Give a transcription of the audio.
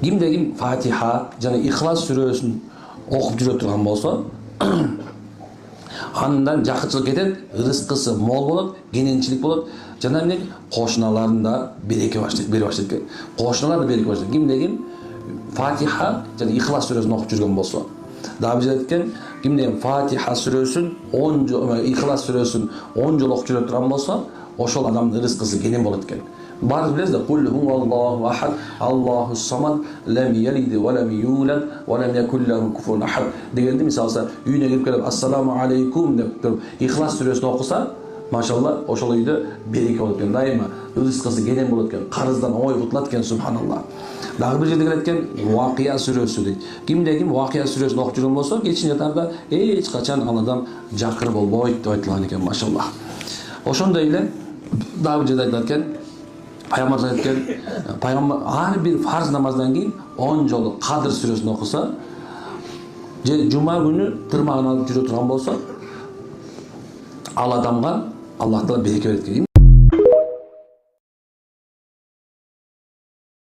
Кимде ким Фатиха жана Ихлас сүрөсүн окуп жүрө турган болсо, андан жакытчылык кетет, рызкысы мол болот, кененчилик болот, жана эмне кошуналарында береке бере баштайт экен. Кошуналар да береке баштайт. Кимде ким Фатиха жана Ихлас сүрөсүн окуп жүргөн болсо, дагы бир айткан, кимде Фатиха сүрөсүн 10 жол, Ихлас сүрөсүн 10 жол окуп жүрө турган болсо, ошол адамдын рызкысы кенен болот экен. Баарыбыз билебиз да, кул хуаллаху ахад, Аллаху самад, лам ялид ва лам юлад ва лам якул лаху куфуан ахад дегенде, мисалса, үйүнө кирип келип ассаламу алейкум деп туруп Ихлас сүрөсүн окуса, машалла, ошол үйдө береке болот экен, дайыма рызкысы кенен болот экен, карыздан оңой кутулат экен, субханаллах. Дагы бир жерде келет экен, Вакия сүрөсү дейт. Кимде ким Вакия сүрөсүн окуп жүргөн болсо, кечин жатарда эч качан ал адам жакыр болбойт деп айтылган экен, машаллах. Ошондой эле дагы бир жерде айтылат экен, Пайгамбар айтқан, пайгамбар ар бир фарз намаздан кийин 10 жолу Кадыр сүрөсүн окуса, же жума күнү тырмагын алып жүрө турган болсо, ал адамга Аллах Таала береке берет экен.